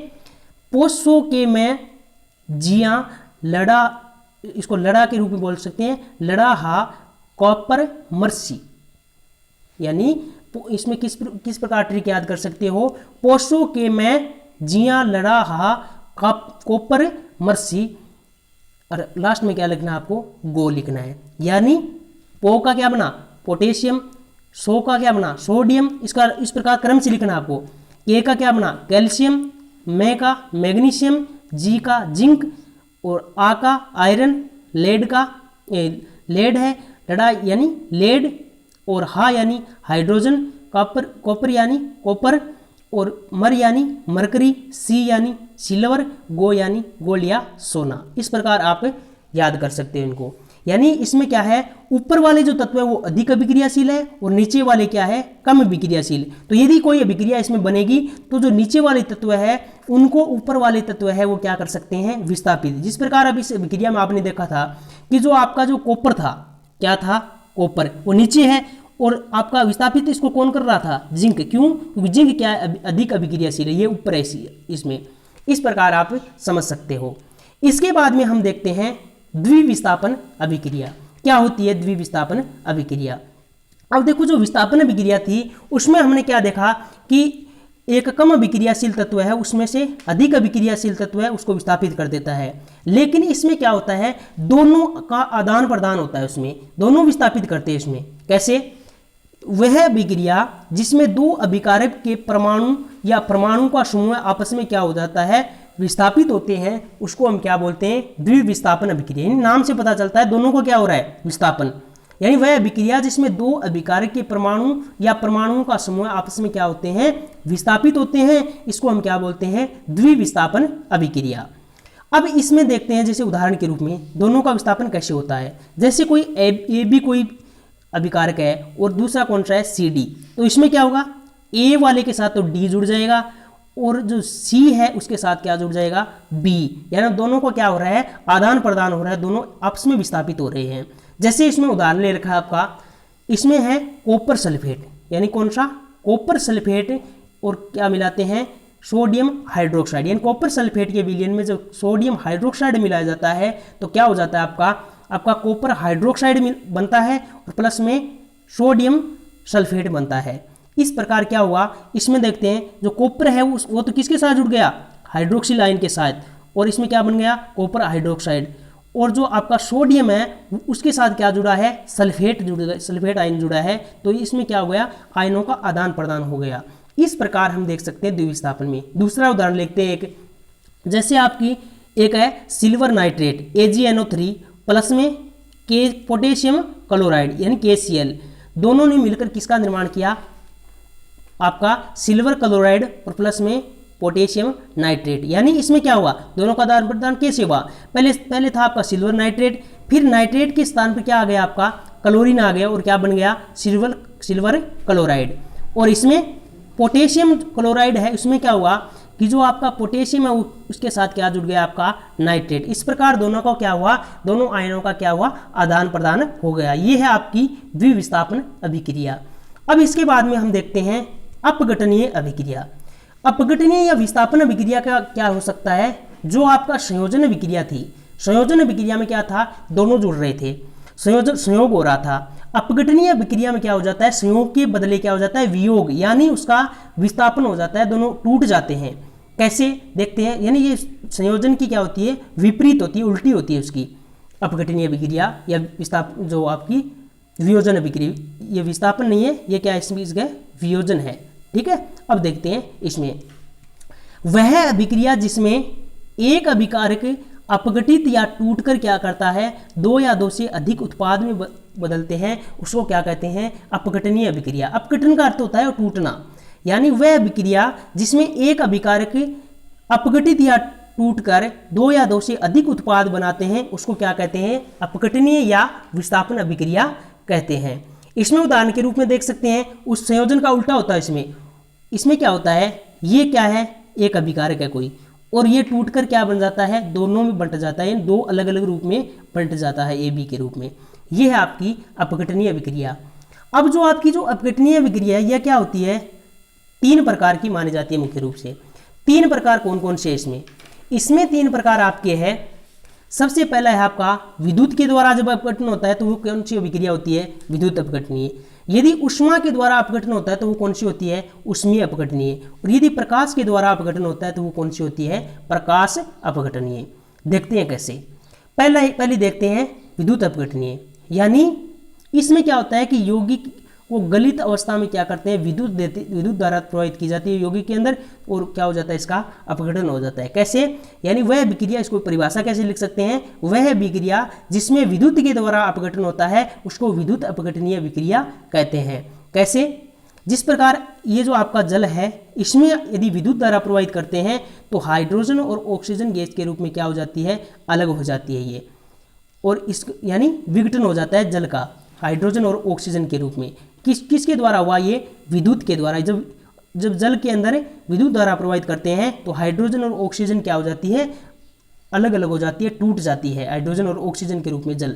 [SPEAKER 1] पोसो के में जिया लड़ा, इसको लड़ा के रूप में बोल सकते हैं, लड़ा हा कॉपर मर्सी, यानी इसमें किस प्रकार ट्रिक याद कर सकते हो, पोसो के में जिया लड़ा हा कॉपर मर्सी, और लास्ट में क्या लिखना है आपको, गो लिखना है। यानी पो का क्या बना, पोटेशियम, सो का क्या बना, सोडियम, इसका इस प्रकार क्रम से लिखना आपको। के का क्या बना, कैल्शियम, मैं का मैग्नीशियम, जी का जिंक, और आ का आयरन, लेड का लेड है, लड़ा यानी लेड, और हा यानी हाइड्रोजन, कॉपर यानी कॉपर, और मर यानी मरकरी, सी यानी सिल्वर, गो यानी गोल्ड या सोना। इस प्रकार आप याद कर सकते हो इनको। यानी इसमें क्या है, ऊपर वाले जो तत्व है वो अधिक अभिक्रियाशील है और नीचे वाले क्या है, कम अभिक्रियाशील। तो यदि कोई अभिक्रिया इसमें बनेगी तो जो नीचे वाले तत्व है उनको ऊपर वाले तत्व है वो क्या कर सकते हैं, विस्थापित। जिस प्रकार अब इस अभिक्रिया में आपने देखा था कि जो आपका जो कॉपर था, क्या था, कॉपर, वो नीचे है और आपका विस्थापित इसको कौन कर रहा था, जिंक। क्यों, क्योंकि जिंक क्या है, अधिक अभिक्रियाशील है, ये ऊपर है इसमें। इस प्रकार आप समझ सकते हो। इसके बाद में हम देखते हैं द्विविस्थापन अभिक्रिया। क्या होती है द्विविस्थापन अभिक्रिया। अब देखो, जो विस्थापन अभिक्रिया थी उसमें हमने क्या देखा कि एक कम अभिक्रियाशील तत्व है उसमें से अधिक अभिक्रियाशील तत्व है उसको विस्थापित कर देता है। लेकिन इसमें क्या होता है, दोनों का आदान प्रदान होता है, उसमें दोनों विस्थापित करते हैं। इसमें कैसे, वह अभिक्रिया जिसमें दो अभिकारक के परमाणु या परमाणु का समूह आपस में क्या हो जाता है, विस्थापित होते हैं, उसको हम क्या बोलते हैं, द्विविस्थापन अभिक्रिया। यानी नाम से पता चलता है दोनों को क्या हो रहा है, विस्थापन। यानी वह अभिक्रिया जिसमें दो अभिकारक के परमाणु या परमाणुओं का समूह आपस में क्या होते हैं, विस्थापित होते हैं, इसको हम क्या बोलते हैं, द्विविस्थापन अभिक्रिया। अब इसमें देखते हैं, जैसे उदाहरण के रूप में दोनों का विस्थापन कैसे होता है। जैसे कोई ए बी कोई अभिकारक है और दूसरा कौन सा है, सी डी। तो इसमें क्या होगा, ए वाले के साथ तो डी जुड़ जाएगा और जो C है उसके साथ क्या जुड़ जाएगा, B, यानी दोनों को क्या हो रहा है, आदान प्रदान हो रहा है, दोनों आपस में विस्थापित हो रहे हैं। जैसे इसमें उदाहरण ले रखा है आपका, इसमें है कॉपर सल्फेट, यानी कौन सा, कॉपर सल्फेट, और क्या मिलाते हैं, सोडियम हाइड्रोक्साइड, यानी कॉपर सल्फेट के विलयन में जब सोडियम हाइड्रोक्साइड मिलाया जाता है तो क्या हो जाता है, आपका कॉपर हाइड्रोक्साइड बनता है और प्लस में सोडियम सल्फेट बनता है। इस प्रकार क्या हुआ, इसमें देखते हैं जो कॉपर है वो तो किसके साथ जुड़ गया, हाइड्रोक्सिल आयन के साथ, और इसमें क्या बन गया, कॉपर हाइड्रोक्साइड। और जो आपका सोडियम है उसके साथ क्या जुड़ा है, सल्फेट आयन जुड़ा है, तो इसमें क्या हो गया, आयनों का आदान प्रदान हो गया। इस प्रकार हम देख सकते हैं द्विविस्थापन में। दूसरा उदाहरण लेते हैं एक, जैसे आपकी एक है सिल्वर नाइट्रेट AgNO3 प्लस में पोटेशियम क्लोराइड यानी KCl, दोनों ने मिलकर किसका निर्माण किया, आपका सिल्वर क्लोराइड और प्लस में पोटेशियम नाइट्रेट। यानी इसमें क्या हुआ, दोनों का आदान प्रदान कैसे हुआ, पहले था आपका सिल्वर नाइट्रेट, फिर नाइट्रेट के स्थान पर क्या आ गया, आपका क्लोरीन आ गया और क्या बन गया, सिल्वर क्लोराइड। और इसमें पोटेशियम क्लोराइड है, उसमें क्या हुआ कि जो आपका पोटेशियम है उसके साथ क्या जुड़ गया, आपका नाइट्रेट। इस प्रकार दोनों का क्या हुआ, दोनों आयनों का क्या हुआ, आदान प्रदान हो गया। ये है आपकी द्विविस्थापन अभिक्रिया। अब इसके बाद में हम देखते हैं अपघटनीय अभिक्रिया। अपघटनीय या विस्थापन अभिक्रिया का क्या हो सकता है, जो आपका संयोजन अभिक्रिया थी, संयोजन अभिक्रिया में क्या था, दोनों जुड़ रहे थे, संयोग हो रहा था। अपघटनीय अभिक्रिया में क्या हो जाता है, संयोग के बदले क्या हो जाता है, वियोग, यानी उसका विस्थापन हो जाता है, दोनों टूट जाते हैं। कैसे देखते हैं, यानी ये संयोजन की क्या होती है, विपरीत होती है, उल्टी होती है उसकी अपघटनीय अभिक्रिया या विस्थापन। जो आपकी वियोजन अभिक्रिया, ये विस्थापन नहीं है, ये क्या है, इसका वियोजन है। ठीक है, अब देखते हैं इसमें वह अभिक्रिया जिसमें एक अभिकारक अपघटित या टूटकर क्या करता है, दो या दो से अधिक उत्पाद में बदलते हैं, उसको क्या कहते हैं, अपघटनीय अभिक्रिया। अपघटन का अर्थ होता है टूटना, यानी वह अभिक्रिया जिसमें एक अभिकारक अपघटित या टूटकर दो या दो से अधिक उत्पाद बनाते हैं, उसको क्या कहते हैं, अपघटनीय या विस्थापन अभिक्रिया कहते हैं। इसमें उदाहरण के रूप में देख सकते हैं, उस संयोजन का उल्टा होता है। इसमें क्या होता है, ये क्या है, एक अभिकारक है कोई, और ये टूटकर क्या बन जाता है, दोनों में बंट जाता है, दो अलग अलग रूप में बंट जाता है AB के रूप में। यह है आपकी अपघटनीय अभिक्रिया। अब जो आपकी जो अपघटनीय अभिक्रिया है यह क्या होती है, 3 प्रकार की मानी जाती है मुख्य रूप से। 3 प्रकार कौन कौन से इसमें 3 प्रकार आपके हैं। सबसे पहला है आपका विद्युत के द्वारा जब अपघटन होता है तो वो कौन सी अभिक्रिया होती है, विद्युत अपघटनीय। यदि ऊष्मा के द्वारा अपघटन होता है तो वो कौन सी होती है, ऊष्मीय अपघटनीय। और यदि प्रकाश के द्वारा अपघटन होता है तो वो कौन सी होती है, प्रकाश अपघटनीय। देखते हैं कैसे। पहले देखते हैं विद्युत अपघटनीय, यानी इसमें क्या होता है कि यौगिक वो गलित अवस्था में क्या करते हैं, विद्युत धारा प्रवाहित की जाती है यौगिक के अंदर, और क्या हो जाता है, इसका अपघटन हो जाता है। कैसे, यानी वह अभिक्रिया, इसको परिभाषा कैसे लिख सकते हैं, वह अभिक्रिया जिसमें विद्युत के द्वारा अपघटन होता है उसको विद्युत अपघटनीय अभिक्रिया कहते हैं। कैसे, जिस प्रकार ये जो आपका जल है इसमें यदि विद्युत धारा प्रवाहित करते हैं तो हाइड्रोजन और ऑक्सीजन गैस के रूप में क्या हो जाती है, अलग हो जाती है ये, और इस यानी विघटन हो जाता है जल का हाइड्रोजन और ऑक्सीजन के रूप में। किसके द्वारा हुआ, ये विद्युत के द्वारा। जब जल के अंदर विद्युत धारा प्रवाहित करते हैं तो हाइड्रोजन और ऑक्सीजन क्या हो जाती है, अलग अलग हो जाती है, टूट जाती है, हाइड्रोजन और ऑक्सीजन के रूप में जल।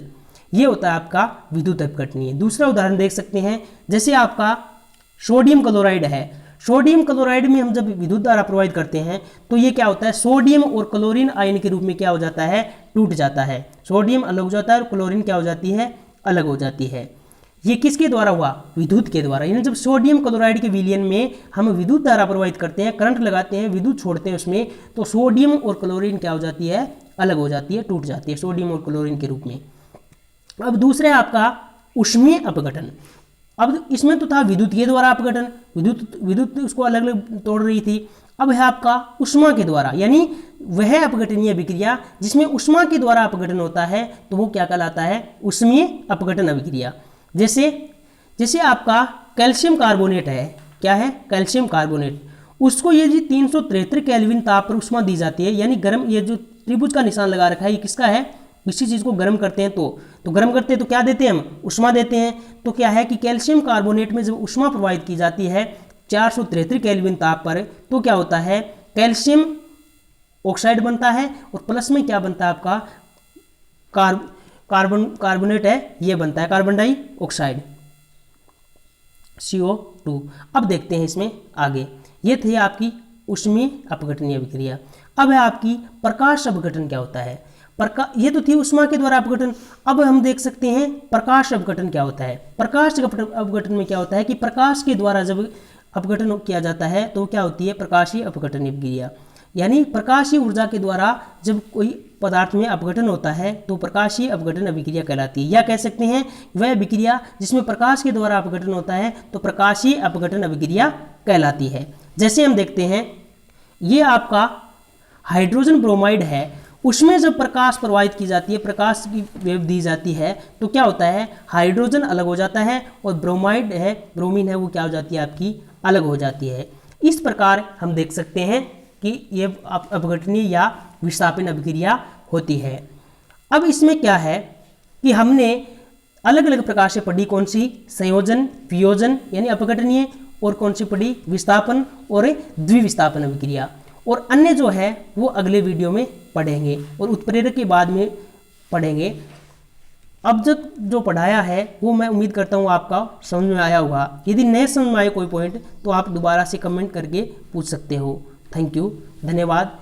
[SPEAKER 1] ये होता है आपका विद्युत अपघटनीय। दूसरा उदाहरण देख सकते हैं, जैसे आपका सोडियम क्लोराइड है। सोडियम क्लोराइड में हम जब विद्युत धारा प्रवाहित करते हैं तो ये क्या होता है, सोडियम और क्लोरीन आयन के रूप में क्या हो जाता है, टूट जाता है। सोडियम अलग हो जाता है और क्लोरीन क्या हो जाती है, अलग हो जाती है। ये किसके द्वारा हुआ, विद्युत के द्वारा। यानी जब सोडियम क्लोराइड के विलयन में हम विद्युत धारा प्रवाहित करते हैं, करंट लगाते हैं, विद्युत छोड़ते हैं उसमें, तो सोडियम और क्लोरीन क्या हो जाती है, अलग हो जाती है, टूट जाती है, सोडियम और क्लोरीन के रूप में। अब दूसरा है आपका ऊष्मीय अपघटन। अब इसमें तो था विद्युत के द्वारा अपघटन, विद्युत उसको अलग अलग तोड़ रही थी। अब है आपका ऊष्मा के द्वारा, यानी वह अपघटनीय अभिक्रिया जिसमें ऊष्मा के द्वारा अपघटन होता है तो वो क्या कहलाता है, ऊष्मीय अपघटन अभिक्रिया। जैसे आपका कैल्शियम कार्बोनेट है, क्या है, कैल्शियम कार्बोनेट, उसको ये जी 373 केल्विन ताप पर ऊष्मा दी जाती है, यानी गर्म, ये जो त्रिभुज का निशान लगा रखा है ये किसका है, किसी चीज़ को गर्म करते हैं तो गर्म करते हैं तो क्या देते हैं हम, ऊष्मा देते हैं। तो क्या है कि कैल्शियम कार्बोनेट में जब ऊष्मा प्रवाहित की जाती है 473 केल्विन ताप पर, तो क्या होता है, कैल्शियम ऑक्साइड बनता है और प्लस में क्या बनता है आपका कार्बोनेट है, ये बनता है कार्बन डाइऑक्साइड CO2। अब देखते हैं इसमें आगे, ये थी आपकी ऊष्मीय अपघटनीय अभिक्रिया। अब है आपकी प्रकाश अपघटन क्या होता है। ये तो थी ऊष्मा के द्वारा अपघटन। अब हम देख सकते हैं प्रकाश अपघटन क्या होता है। प्रकाश अपघटन में क्या होता है कि प्रकाश के द्वारा जब अपघटन किया जाता है तो क्या होती है, प्रकाशीय अपघटन अभिक्रिया। यानी प्रकाशीय ऊर्जा के द्वारा जब कोई पदार्थ में अपघटन होता है तो प्रकाशीय अपघटन अभिक्रिया कहलाती है, या कह सकते हैं वह अभिक्रिया जिसमें प्रकाश के द्वारा अपघटन होता है तो प्रकाशीय अपघटन अभिक्रिया कहलाती है। जैसे हम देखते हैं, ये आपका हाइड्रोजन ब्रोमाइड है, उसमें जब प्रकाश प्रवाहित की जाती है, प्रकाश की वेव दी जाती है तो क्या होता है, हाइड्रोजन अलग हो जाता है और ब्रोमाइड है, ब्रोमीन है, वो क्या हो जाती है आपकी अलग हो जाती है। इस प्रकार हम देख सकते हैं कि ये अपघटनीय या विस्थापन अभिक्रिया होती है। अब इसमें क्या है कि हमने अलग अलग प्रकार से पढ़ी, कौन सी, संयोजन, वियोजन यानी अपघटनीय, और कौन सी पढ़ी, विस्थापन और द्विविस्थापन अभिक्रिया। और अन्य जो है वो अगले वीडियो में पढ़ेंगे और उत्प्रेरक के बाद में पढ़ेंगे। अब जो पढ़ाया है वो मैं उम्मीद करता हूँ आपका समझ में आया होगा। यदि नहीं समझ में आए कोई पॉइंट तो आप दोबारा से कमेंट करके पूछ सकते हो। थैंक यू, धन्यवाद।